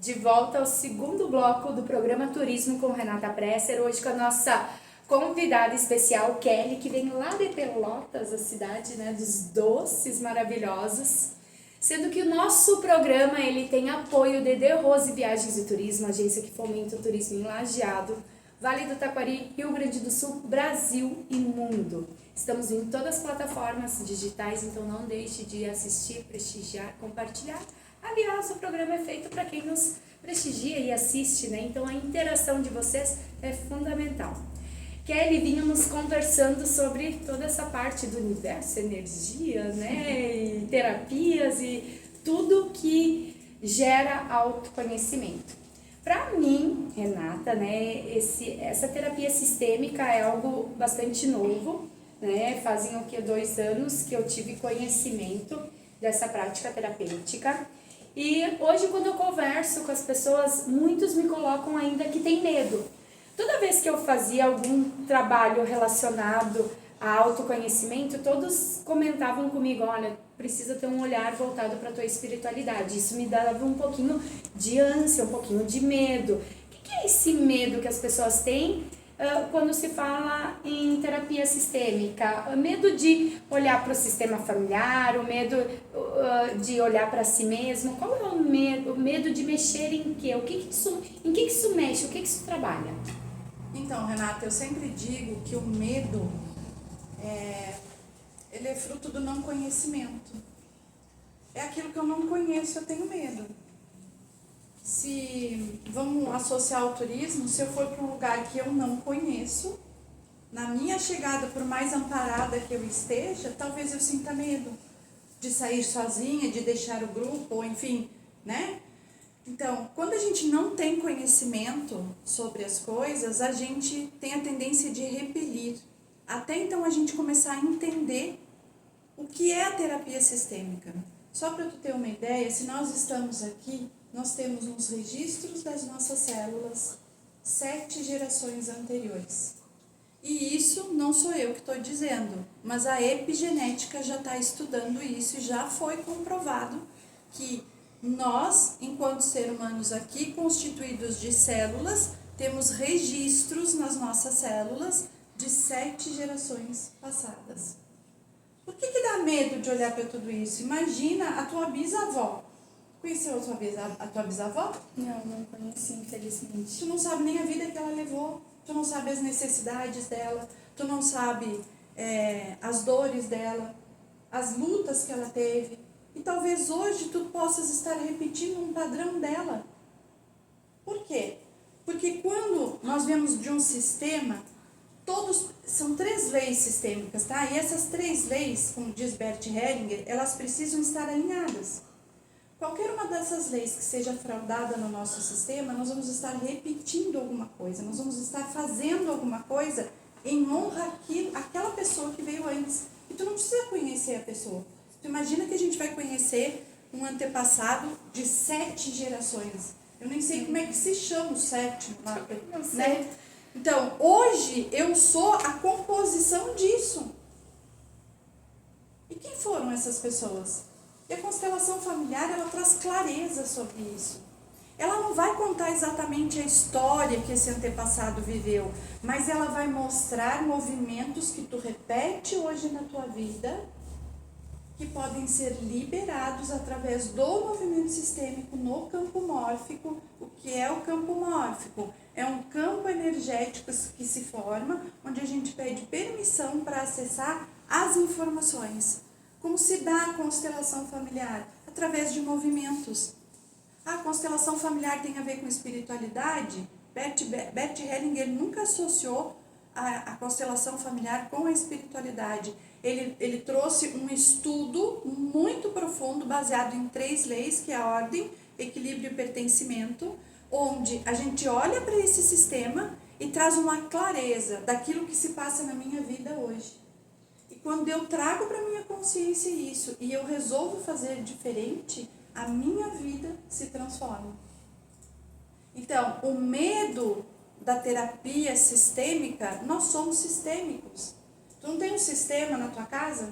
De volta ao segundo bloco do programa Turismo com Renata Presser, hoje com a nossa convidada especial, Kelly, que vem lá de Pelotas, a cidade, né, dos doces maravilhosos. Sendo que o nosso programa ele tem apoio de De Rose Viagens e Turismo, agência que fomenta o turismo em Lajeado, Vale do Taquari, Rio Grande do Sul, Brasil e mundo. Estamos em todas as plataformas digitais, então não deixe de assistir, prestigiar, compartilhar. Aliás, o programa é feito para quem nos prestigia e assiste, né? Então a interação de vocês é fundamental. Kelly vinha nos conversando sobre toda essa parte do universo, energia, né? E terapias e tudo que gera autoconhecimento. Para mim, Renata, né, essa terapia sistêmica é algo bastante novo, né? Fazem 2 anos que eu tive conhecimento dessa prática terapêutica. E hoje, quando eu converso com as pessoas, muitos me colocam ainda que tem medo. Toda vez que eu fazia algum trabalho relacionado a autoconhecimento, todos comentavam comigo, olha, precisa ter um olhar voltado para a tua espiritualidade. Isso me dava um pouquinho de ânsia, um pouquinho de medo. O que é esse medo que as pessoas têm quando se fala em terapia sistêmica? O medo de olhar para o sistema familiar, o medo de olhar para si mesmo. Qual é o medo? O medo de mexer em quê? Em que isso mexe? O que isso trabalha? Então, Renata, eu sempre digo que o medo ele é fruto do não conhecimento. É aquilo que eu não conheço, eu tenho medo. Se vamos associar ao turismo, se eu for para um lugar que eu não conheço, na minha chegada, por mais amparada que eu esteja, talvez eu sinta medo de sair sozinha, de deixar o grupo, ou enfim, né? Então, quando a gente não tem conhecimento sobre as coisas, a gente tem a tendência de repelir. Até então a gente começar a entender o que é a terapia sistêmica. Só para tu ter uma ideia, se nós estamos aqui, nós temos uns registros das nossas células 7 gerações anteriores. E isso não sou eu que estou dizendo, mas a epigenética já está estudando isso e já foi comprovado que nós, enquanto seres humanos aqui, constituídos de células, temos registros nas nossas células de 7 gerações passadas. Por que dá medo de olhar para tudo isso? Imagina a tua bisavó. Conheceu a tua bisavó? Não conheci, infelizmente. Tu não sabe nem a vida que ela levou, tu não sabe as necessidades dela, tu não sabe as dores dela, as lutas que ela teve. E talvez hoje tu possas estar repetindo um padrão dela. Por quê? Porque quando nós vemos de um sistema, são 3 leis sistêmicas, tá? E essas 3 leis, como diz Bert Hellinger, elas precisam estar alinhadas. Qualquer uma dessas leis que seja fraudada no nosso sistema, nós vamos estar repetindo alguma coisa, nós vamos estar fazendo alguma coisa em honra àquela pessoa que veio antes. E tu não precisa conhecer a pessoa. Tu imagina que a gente vai conhecer um antepassado de 7 gerações. Eu nem sei como é que se chama o 7º, né? Então, hoje eu sou a composição disso. E quem foram essas pessoas? E a constelação familiar, ela traz clareza sobre isso. Ela não vai contar exatamente a história que esse antepassado viveu, mas ela vai mostrar movimentos que tu repete hoje na tua vida, que podem ser liberados através do movimento sistêmico no campo mórfico. O que é o campo mórfico? É um campo energético que se forma, onde a gente pede permissão para acessar as informações. Como se dá a constelação familiar? Através de movimentos. A constelação familiar tem a ver com espiritualidade? Bert Hellinger nunca associou a constelação familiar com a espiritualidade. Ele trouxe um estudo muito profundo, baseado em 3 leis, que é a ordem, equilíbrio e pertencimento, onde a gente olha para esse sistema e traz uma clareza daquilo que se passa na minha vida hoje. E quando eu trago para a minha consciência isso e eu resolvo fazer diferente, a minha vida se transforma. Então, o medo da terapia sistêmica, nós somos sistêmicos. Tu não tem um sistema na tua casa?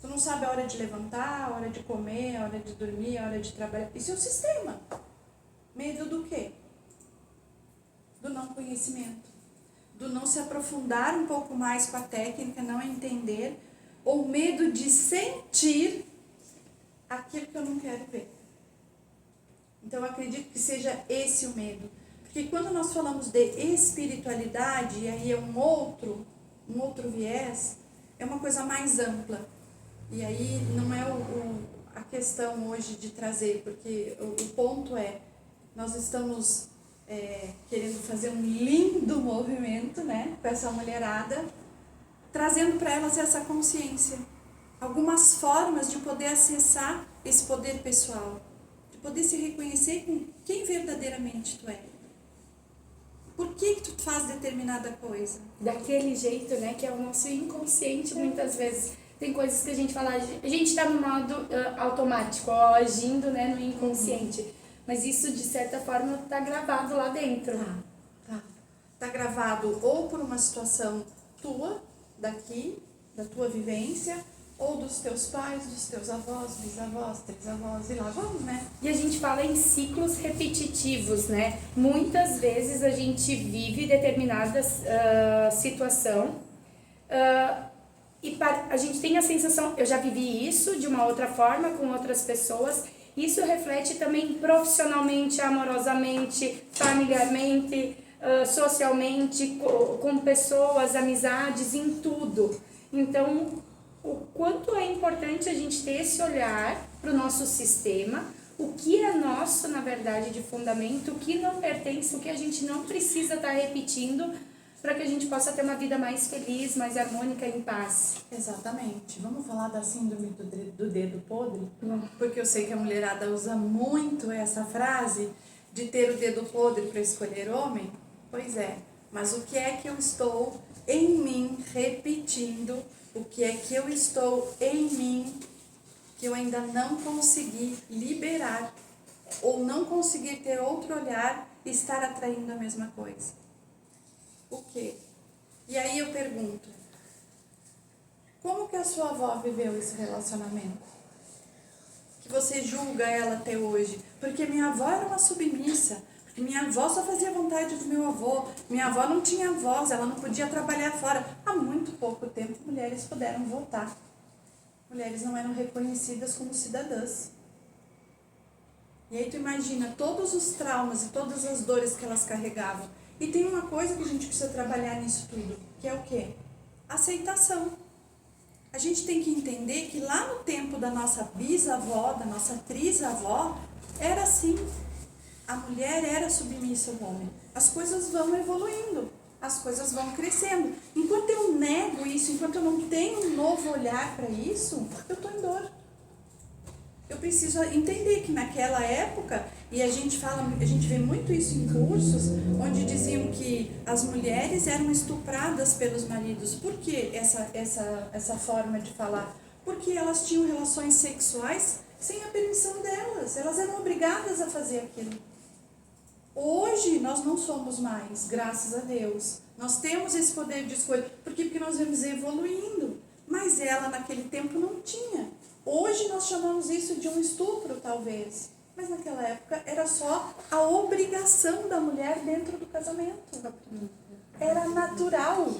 Tu não sabe a hora de levantar, a hora de comer, a hora de dormir, a hora de trabalhar. Isso é um sistema. Medo medo do quê? Do não conhecimento. Do não se aprofundar um pouco mais com a técnica, não entender, ou medo de sentir aquilo que eu não quero ver. Então, eu acredito que seja esse o medo. Porque quando nós falamos de espiritualidade, e aí é um outro viés, é uma coisa mais ampla. E aí não é a questão hoje de trazer, porque o ponto é, nós estamos querendo fazer um lindo movimento, né, com essa mulherada, trazendo para elas essa consciência. Algumas formas de poder acessar esse poder pessoal, de poder se reconhecer com quem verdadeiramente tu é. Por que tu faz determinada coisa? Daquele jeito, né, que é o nosso inconsciente muitas vezes. Tem coisas que a gente fala, a gente está no modo automático, ó, agindo, né, no inconsciente. Mas isso, de certa forma, está gravado lá dentro. Tá gravado ou por uma situação tua, daqui, da tua vivência, ou dos teus pais, dos teus avós, bisavós, trisavós, e lá vamos, né? E a gente fala em ciclos repetitivos, né? Muitas vezes a gente vive determinada situação e a gente tem a sensação, eu já vivi isso de uma outra forma com outras pessoas, isso reflete também profissionalmente, amorosamente, familiarmente, socialmente, com pessoas, amizades, em tudo. Então, o quanto é importante a gente ter esse olhar para o nosso sistema, o que é nosso, na verdade, de fundamento, o que não pertence, o que a gente não precisa estar repetindo para que a gente possa ter uma vida mais feliz, mais harmônica e em paz. Exatamente. Vamos falar da síndrome do dedo podre? Porque eu sei que a mulherada usa muito essa frase de ter o dedo podre para escolher homem. Pois é, mas o que é que eu estou em mim repetindo? O que é que eu estou em mim que eu ainda não consegui liberar ou não conseguir ter outro olhar e estar atraindo a mesma coisa? O quê? E aí eu pergunto, como que a sua avó viveu esse relacionamento? Que você julga ela até hoje? Porque minha avó era uma submissa. Minha avó só fazia vontade do meu avô. Minha avó não tinha voz, ela não podia trabalhar fora. Há muito pouco tempo, mulheres puderam votar. Mulheres não eram reconhecidas como cidadãs. E aí tu imagina todos os traumas e todas as dores que elas carregavam. E tem uma coisa que a gente precisa trabalhar nisso tudo, que é o quê? Aceitação. A gente tem que entender que lá no tempo da nossa bisavó, da nossa trisavó, era assim. A mulher era submissa ao homem. As coisas vão evoluindo, as coisas vão crescendo. Enquanto eu nego isso, enquanto eu não tenho um novo olhar para isso, eu estou em dor. Eu preciso entender que naquela época, e a gente vê muito isso em cursos, onde diziam que as mulheres eram estupradas pelos maridos. Por que essa forma de falar? Porque elas tinham relações sexuais sem a permissão delas. Elas eram obrigadas a fazer aquilo. Hoje nós não somos mais, graças a Deus. Nós temos esse poder de escolha. Por quê? Porque nós vamos evoluindo. Mas ela naquele tempo não tinha. Hoje nós chamamos isso de um estupro, talvez. Mas naquela época era só a obrigação da mulher dentro do casamento. Era natural,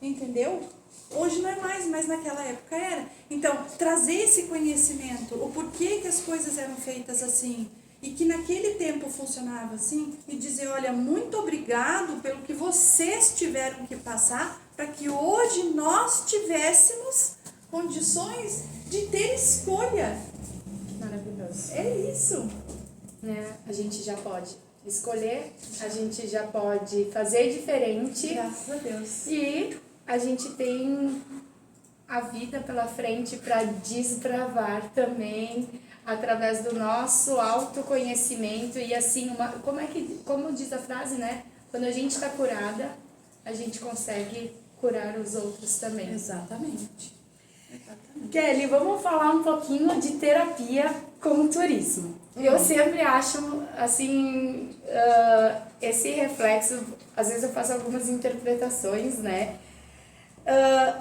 entendeu? Hoje não é mais, mas naquela época era. Então, trazer esse conhecimento, o porquê que as coisas eram feitas assim, e que naquele tempo funcionava assim, e dizer, olha, muito obrigado pelo que vocês tiveram que passar, para que hoje nós tivéssemos condições de ter escolha. Maravilhoso. É isso. Né? A gente já pode escolher, a gente já pode fazer diferente. Graças a Deus. E a gente tem a vida pela frente para desbravar também, através do nosso autoconhecimento. E assim, como diz a frase, né? Quando a gente está curada, a gente consegue curar os outros também. Exatamente. Kelly, vamos falar um pouquinho de terapia com turismo. Eu sempre acho, assim, esse reflexo, às vezes eu faço algumas interpretações, né?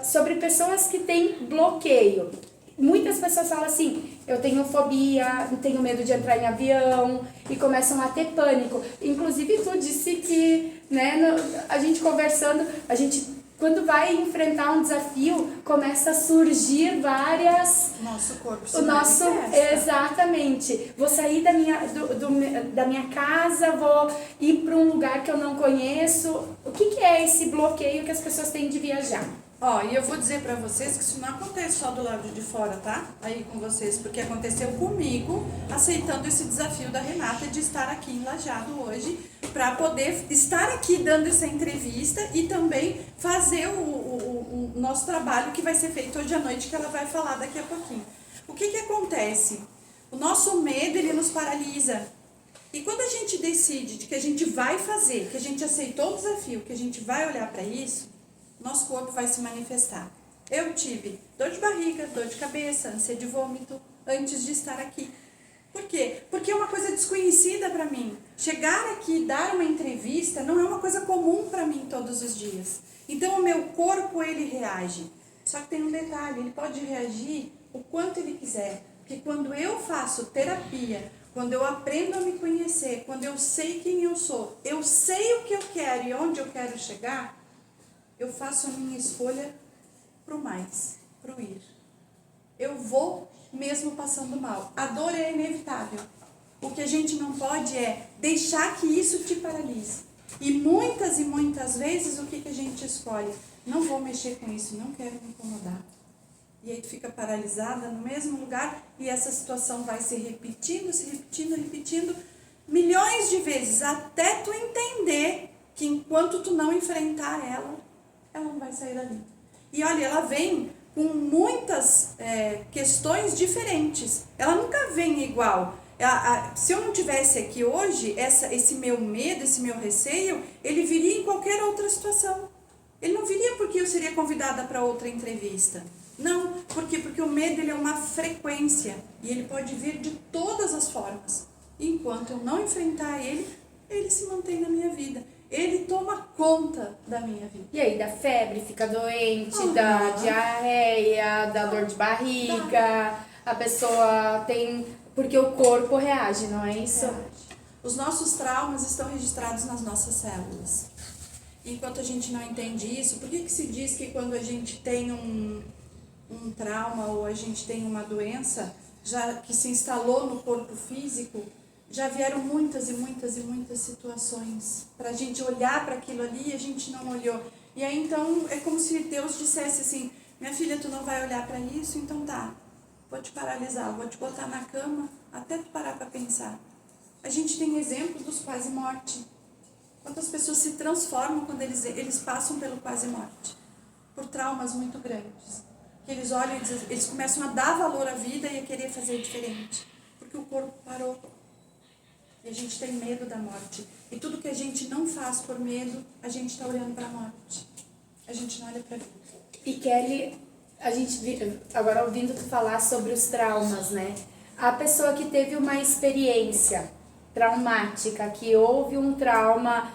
Sobre pessoas que têm bloqueio. Muitas pessoas falam assim, eu tenho fobia, tenho medo de entrar em avião e começam a ter pânico. Inclusive tu disse que, né, a gente conversando, a gente quando vai enfrentar um desafio, começa a surgir várias... Nosso corpo se o nosso manifesta. Exatamente. Vou sair da minha casa, vou ir para um lugar que eu não conheço. O que é esse bloqueio que as pessoas têm de viajar? Ó, e eu vou dizer pra vocês que isso não acontece só do lado de fora, tá? Aí com vocês, porque aconteceu comigo, aceitando esse desafio da Renata de estar aqui em Lajeado hoje, pra poder estar aqui dando essa entrevista e também fazer o nosso trabalho que vai ser feito hoje à noite, que ela vai falar daqui a pouquinho. O que acontece? O nosso medo, ele nos paralisa. E quando a gente decide de que a gente vai fazer, que a gente aceitou o desafio, que a gente vai olhar pra isso, nosso corpo vai se manifestar. Eu tive dor de barriga, dor de cabeça, ânsia de vômito antes de estar aqui. Por quê? Porque é uma coisa desconhecida para mim. Chegar aqui e dar uma entrevista não é uma coisa comum para mim todos os dias. Então o meu corpo, ele reage. Só que tem um detalhe, ele pode reagir o quanto ele quiser. Porque quando eu faço terapia, quando eu aprendo a me conhecer, quando eu sei quem eu sou, eu sei o que eu quero e onde eu quero chegar, eu faço a minha escolha pro mais, pro ir. Eu vou mesmo passando mal. A dor é inevitável. O que a gente não pode é deixar que isso te paralise. E muitas vezes o que a gente escolhe? Não vou mexer com isso, não quero me incomodar. E aí tu fica paralisada no mesmo lugar e essa situação vai se repetindo milhões de vezes até tu entender que enquanto tu não enfrentar ela não vai sair dali. E olha, ela vem com muitas questões diferentes. Ela nunca vem igual. Se eu não tivesse aqui hoje, esse meu medo, esse meu receio, ele viria em qualquer outra situação. Ele não viria porque eu seria convidada para outra entrevista. Não, por quê? Porque o medo, ele é uma frequência e ele pode vir de todas as formas. Enquanto eu não enfrentar ele, ele se mantém na minha vida. Ele toma conta da minha vida. E aí, da febre, fica doente, da diarreia, da dor de barriga, a pessoa tem... Porque o corpo reage, não é isso? Os nossos traumas estão registrados nas nossas células. Enquanto a gente não entende isso, por que se diz que quando a gente tem um trauma ou a gente tem uma doença já que se instalou no corpo físico, já vieram muitas situações para a gente olhar para aquilo ali e a gente não olhou. E aí então é como se Deus dissesse assim, minha filha, tu não vai olhar para isso, então tá, vou te paralisar, vou te botar na cama até tu parar para pensar. A gente tem exemplo dos quase morte. Quantas pessoas se transformam quando eles passam pelo quase morte? Por traumas muito grandes. Que eles olham e eles começam a dar valor à vida e a querer fazer diferente. Porque o corpo parou. E a gente tem medo da morte. E tudo que a gente não faz por medo, a gente está olhando para a morte. A gente não olha para a vida. E Kelly, a gente agora ouvindo tu falar sobre os traumas, né? A pessoa que teve uma experiência traumática, que houve um trauma,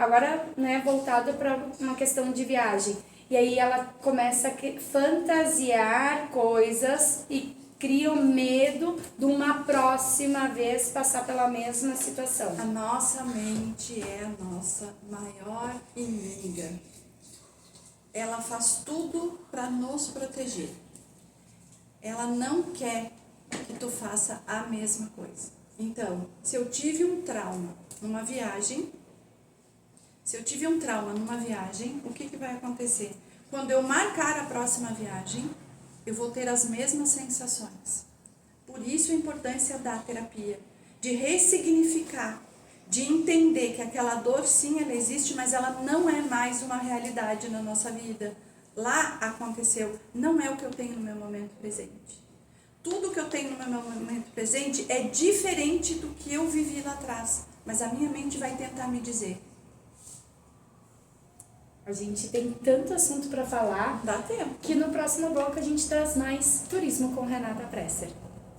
agora, né, voltado para uma questão de viagem. E aí ela começa a fantasiar coisas e cria o medo de uma próxima vez passar pela mesma situação. A nossa mente é a nossa maior inimiga. Ela faz tudo para nos proteger. Ela não quer que tu faça a mesma coisa. Então, se eu tive um trauma numa viagem, o que vai acontecer? Quando eu marcar a próxima viagem, eu vou ter as mesmas sensações. Por isso a importância da terapia, de ressignificar, de entender que aquela dor sim, ela existe, mas ela não é mais uma realidade na nossa vida. Lá aconteceu, não é o que eu tenho no meu momento presente. Tudo que eu tenho no meu momento presente é diferente do que eu vivi lá atrás, mas a minha mente vai tentar me dizer. A gente tem tanto assunto para falar. Dá tempo. Que no próximo bloco a gente traz mais turismo com Renata Presser.